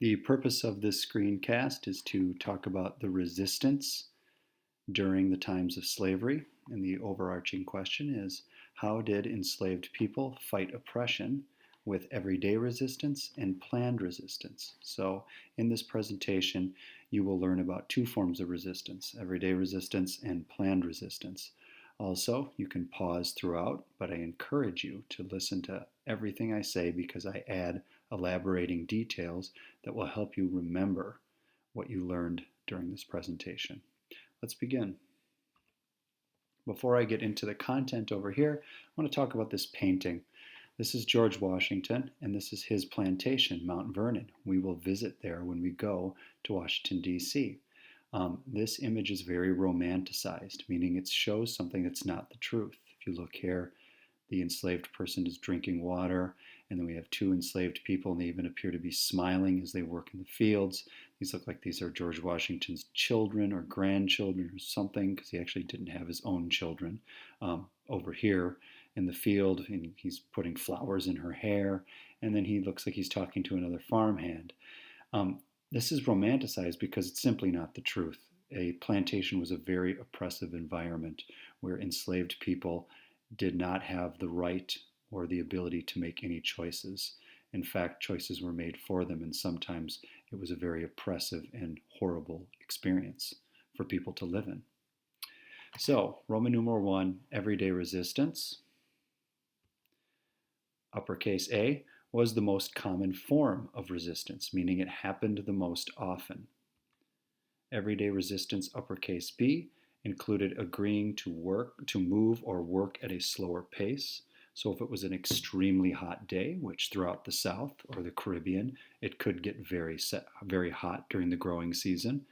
The purpose of this screencast is to talk about the resistance during the times of slavery. And the overarching question is, how did enslaved people fight oppression with everyday resistance and planned resistance? So in this presentation, you will learn about two forms of resistance, everyday resistance and planned resistance. Also, you can pause throughout, but I encourage you to listen to everything I say because I add elaborating details that will help you remember what you learned during this presentation. Let's begin. Before I get into the content over here, I want to talk about this painting. This is George Washington, and this is his plantation, Mount Vernon. We will visit there when we go to Washington, D.C. This image is very romanticized, meaning it shows something that's not the truth. If you look here, the enslaved person is drinking water, and then we have two enslaved people, and they even appear to be smiling as they work in the fields. These look like these are George Washington's children or grandchildren or something, because he actually didn't have his own children. Over here in the field, and he's putting flowers in her hair, and then he looks like he's talking to another farmhand. This is romanticized because it's simply not the truth. A plantation was a very oppressive environment where enslaved people did not have the right or the ability to make any choices. In fact, choices were made for them, and sometimes it was a very oppressive and horrible experience for people to live in. So, Roman numeral 1, everyday resistance. Uppercase A was the most common form of resistance, meaning it happened the most often. Everyday resistance, uppercase B, included agreeing to move or work at a slower pace. So if it was an extremely hot day, which throughout the South or the Caribbean, it could get very hot during the growing season.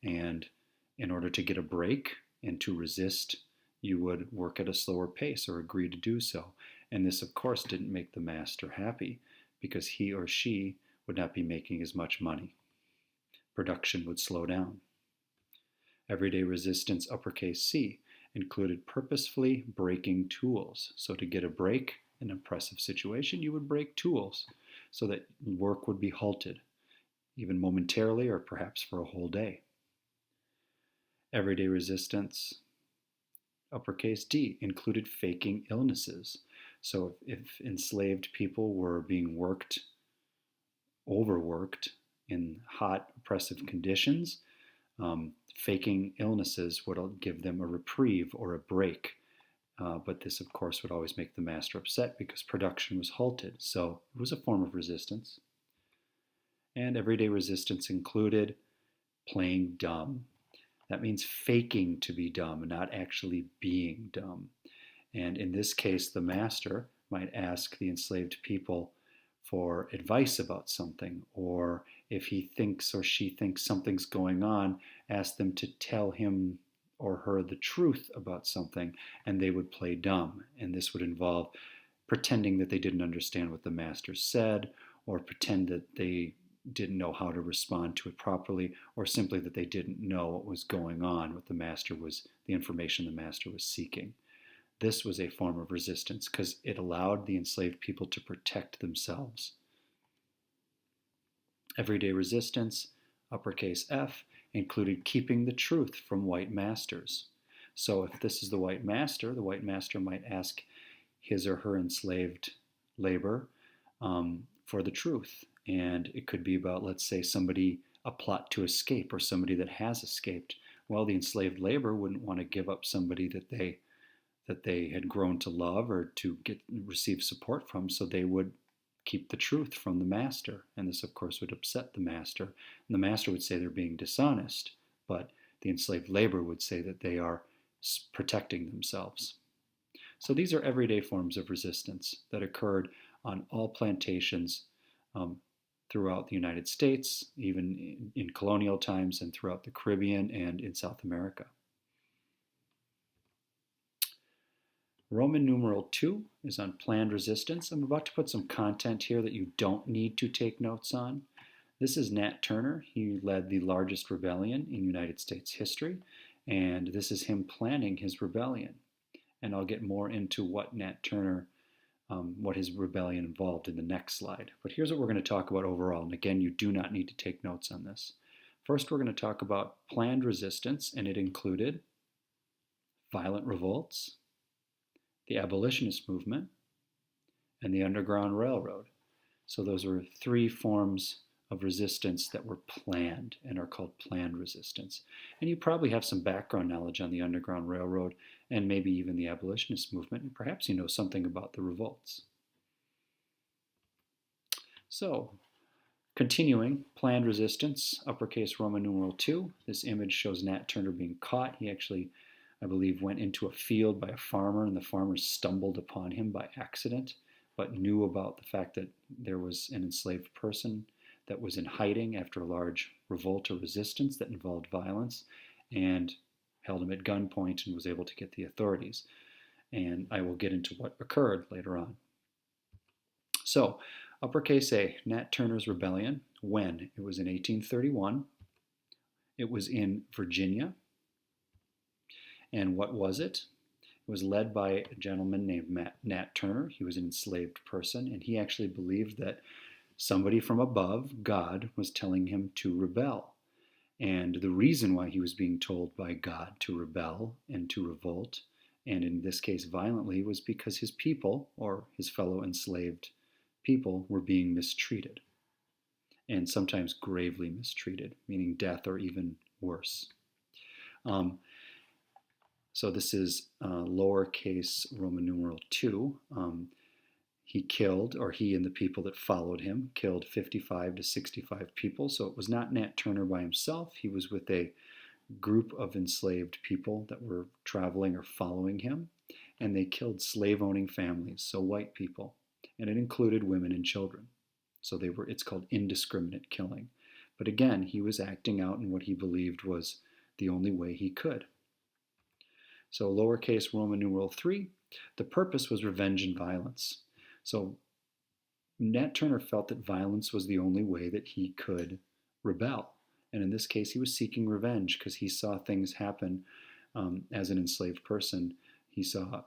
And in order to get a break and to resist, you would work at a slower pace or agree to do so. And this, of course, didn't make the master happy because he or she would not be making as much money. Production would slow down. Everyday resistance, uppercase C, included purposefully breaking tools. So to get a break in an oppressive situation, you would break tools so that work would be halted, even momentarily or perhaps for a whole day. Everyday resistance, uppercase D, included faking illnesses. So if enslaved people were being overworked in hot, oppressive conditions, faking illnesses would give them a reprieve or a break. But this, of course, would always make the master upset because production was halted. So it was a form of resistance. And everyday resistance included playing dumb. That means faking to be dumb, not actually being dumb. And in this case, the master might ask the enslaved people for advice about something, or if he thinks or she thinks something's going on, ask them to tell him or her the truth about something, and they would play dumb. And this would involve pretending that they didn't understand what the master said, or pretend that they didn't know how to respond to it properly, or simply that they didn't know what was going on, the information the master was seeking. This was a form of resistance because it allowed the enslaved people to protect themselves. Everyday resistance, uppercase F, included keeping the truth from white masters. So if this is the white master might ask his or her enslaved labor for the truth. And it could be about, let's say, a plot to escape or somebody that has escaped. Well, the enslaved labor wouldn't want to give up somebody that they had grown to love or to receive support from, so they would keep the truth from the master. And this, of course, would upset the master. And the master would say they're being dishonest, but the enslaved labor would say that they are protecting themselves. So these are everyday forms of resistance that occurred on all plantations throughout the United States, even in colonial times, and throughout the Caribbean and in South America. Roman numeral 2 is on planned resistance. I'm about to put some content here that you don't need to take notes on. This is Nat Turner. He led the largest rebellion in United States history, and this is him planning his rebellion. And I'll get more into what Nat Turner what his rebellion involved in the next slide. But here's what we're going to talk about overall. And again, you do not need to take notes on this. First, we're going to talk about planned resistance, and it included violent revolts, the abolitionist movement, and the Underground Railroad. So those were three forms of resistance that were planned and are called planned resistance. And you probably have some background knowledge on the Underground Railroad and maybe even the abolitionist movement, and perhaps you know something about the revolts. So, continuing, planned resistance, uppercase Roman numeral 2. This image shows Nat Turner being caught. He actually, I believe, went into a field by a farmer, and the farmer stumbled upon him by accident, but knew about the fact that there was an enslaved person that was in hiding after a large revolt or resistance that involved violence, and held him at gunpoint and was able to get the authorities. And I will get into what occurred later on. So, uppercase A, Nat Turner's rebellion. When? It was in 1831. It was in Virginia. And what was it? It was led by a gentleman named Nat Turner. He was an enslaved person, and he actually believed that somebody from above, God, was telling him to rebel. And the reason why he was being told by God to rebel and to revolt, and in this case violently, was because his people, or his fellow enslaved people, were being mistreated. And sometimes gravely mistreated, meaning death or even worse. So this is lowercase Roman numeral 2. He killed, or he and the people that followed him, killed 55 to 65 people. So it was not Nat Turner by himself. He was with a group of enslaved people that were traveling or following him. And they killed slave-owning families, so white people. And it included women and children. So it's called indiscriminate killing. But again, he was acting out in what he believed was the only way he could. So lowercase Roman numeral 3, the purpose was revenge and violence. So Nat Turner felt that violence was the only way that he could rebel. And in this case, he was seeking revenge because he saw things happen as an enslaved person. He saw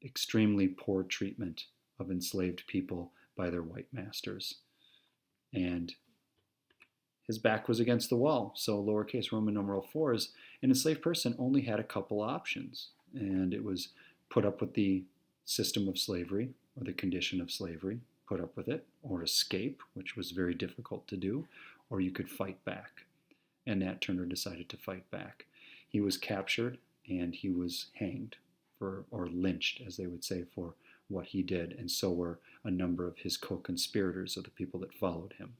extremely poor treatment of enslaved people by their white masters. And his back was against the wall. So lowercase Roman numeral 4 is an enslaved person only had a couple options. And it was put up with the system of slavery, or the condition of slavery, put up with it, or escape, which was very difficult to do, or you could fight back. And Nat Turner decided to fight back. He was captured and he was hanged, or lynched, as they would say, for what he did, and so were a number of his co-conspirators, of the people that followed him.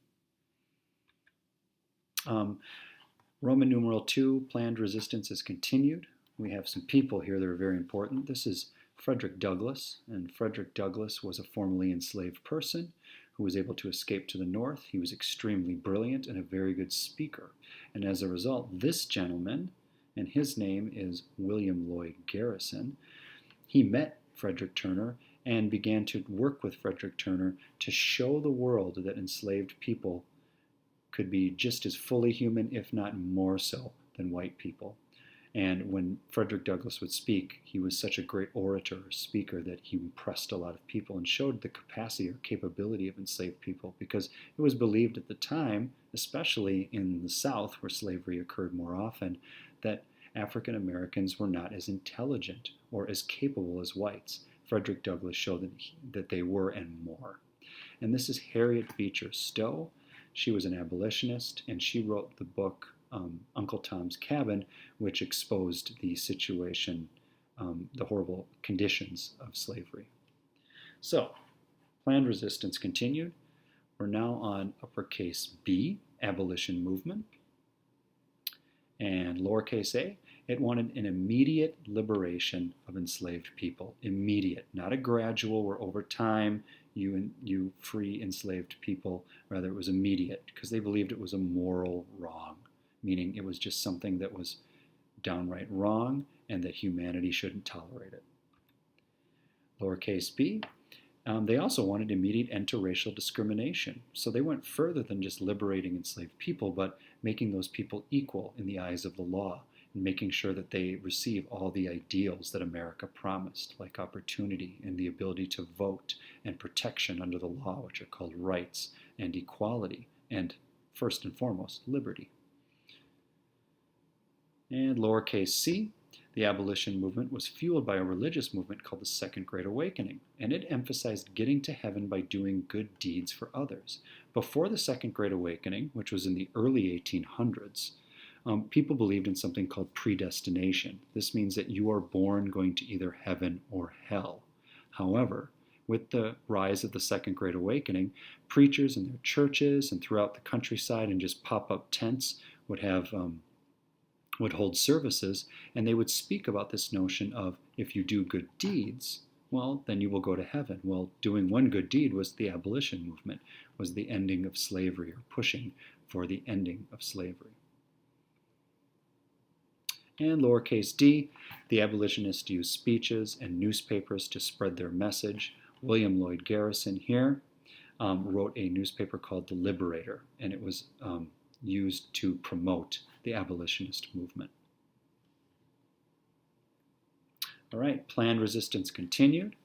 Roman numeral 2, planned resistance is continued. We have some people here that are very important. This is Frederick Douglass, and Frederick Douglass was a formerly enslaved person who was able to escape to the north. He was extremely brilliant and a very good speaker. And as a result, this gentleman, and his name is William Lloyd Garrison, he met Frederick Turner and began to work with Frederick Turner to show the world that enslaved people could be just as fully human, if not more so, than white people. And when Frederick Douglass would speak, he was such a great orator or speaker that he impressed a lot of people and showed the capacity or capability of enslaved people, because it was believed at the time, especially in the South where slavery occurred more often, that African Americans were not as intelligent or as capable as whites. Frederick Douglass showed that they were, and more. And this is Harriet Beecher Stowe. She was an abolitionist, and she wrote the book Uncle Tom's Cabin, which exposed the situation, the horrible conditions of slavery. So, planned resistance continued. We're now on uppercase B, Abolition Movement. And lowercase a, it wanted an immediate liberation of enslaved people. Immediate, not a gradual where over time you free enslaved people. Rather, it was immediate because they believed it was a moral wrong, meaning it was just something that was downright wrong and that humanity shouldn't tolerate it. Lowercase b, they also wanted immediate end to racial discrimination. So they went further than just liberating enslaved people, but making those people equal in the eyes of the law making sure that they receive all the ideals that America promised, like opportunity and the ability to vote and protection under the law, which are called rights, and equality, and first and foremost, liberty. And lowercase c, the abolition movement was fueled by a religious movement called the Second Great Awakening, and it emphasized getting to heaven by doing good deeds for others. Before the Second Great Awakening, which was in the early 1800s, people believed in something called predestination. This means that you are born going to either heaven or hell. However, with the rise of the Second Great Awakening, preachers in their churches and throughout the countryside and just pop-up tents would hold services, and they would speak about this notion of if you do good deeds, well, then you will go to heaven. Well, doing one good deed was the abolition movement, was the ending of slavery, or pushing for the ending of slavery. And lowercase d, the abolitionists used speeches and newspapers to spread their message. William Lloyd Garrison here wrote a newspaper called The Liberator, and it was used to promote the abolitionist movement. All right, planned resistance continued.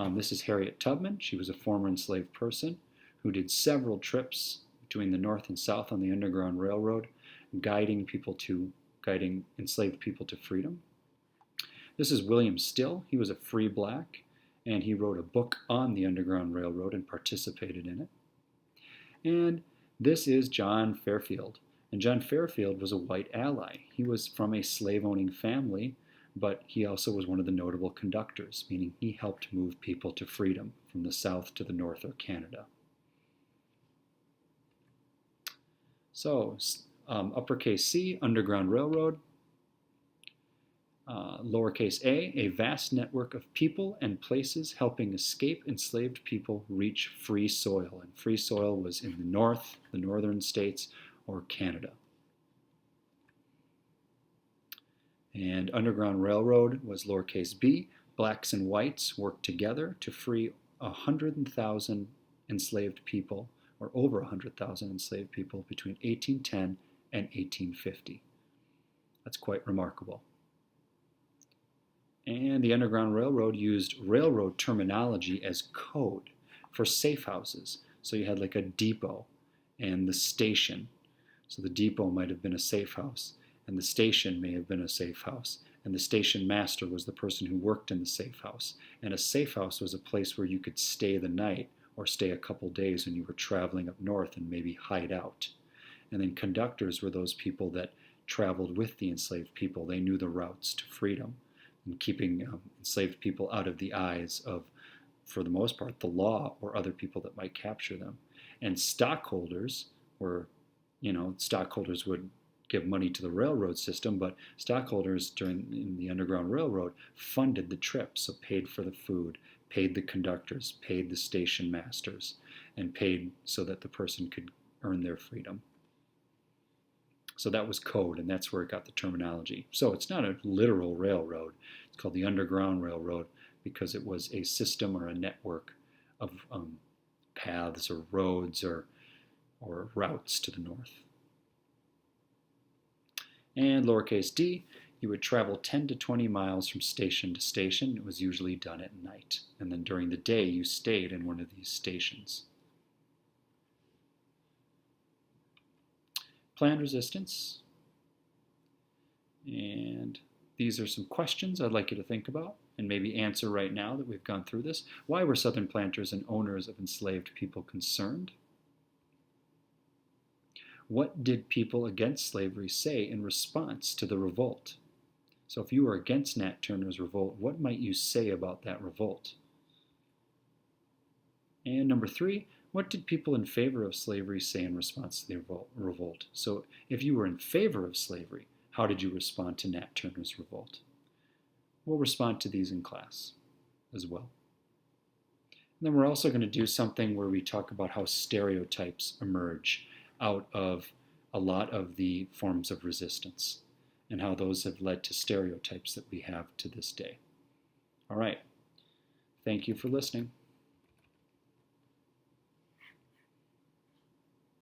This is Harriet Tubman. She was a former enslaved person who did several trips between the North and South on the Underground Railroad, guiding enslaved people to freedom. This is William Still. He was a free black, and he wrote a book on the Underground Railroad and participated in it. And this is John Fairfield. And John Fairfield was a white ally. He was from a slave-owning family, but he also was one of the notable conductors, meaning he helped move people to freedom from the South to the North or Canada. So, uppercase C, Underground Railroad. Lowercase a vast network of people and places helping escaped enslaved people reach free soil. And free soil was in the North, the northern states, or Canada. And Underground Railroad was lowercase b. Blacks and whites worked together to free 100,000 enslaved people, or over 100,000 enslaved people between 1810 and 1850. That's quite remarkable. And the Underground Railroad used railroad terminology as code for safe houses. So you had like a depot and the station. So the depot might have been a safe house, and the station may have been a safe house, and the station master was the person who worked in the safe house. And a safe house was a place where you could stay the night or stay a couple days when you were traveling up north and maybe hide out. And then conductors were those people that traveled with the enslaved people. They knew the routes to freedom and keeping enslaved people out of the eyes of, for the most part, the law or other people that might capture them. And stockholders were, stockholders would give money to the railroad system, but stockholders in the Underground Railroad funded the trips, so paid for the food, paid the conductors, paid the station masters, and paid so that the person could earn their freedom. So that was code, and that's where it got the terminology. So it's not a literal railroad. It's called the Underground Railroad because it was a system or a network of paths or roads or routes to the north. And lowercase d, you would travel 10 to 20 miles from station to station. It was usually done at night. And then during the day, you stayed in one of these stations. Planned resistance. And these are some questions I'd like you to think about and maybe answer right now that we've gone through this. Why were Southern planters and owners of enslaved people concerned? What did people against slavery say in response to the revolt? So if you were against Nat Turner's revolt, what might you say about that revolt? And number 3, what did people in favor of slavery say in response to the revolt? So if you were in favor of slavery, how did you respond to Nat Turner's revolt? We'll respond to these in class as well. And then we're also going to do something where we talk about how stereotypes emerge out of a lot of the forms of resistance and how those have led to stereotypes that we have to this day. All right. Thank you for listening.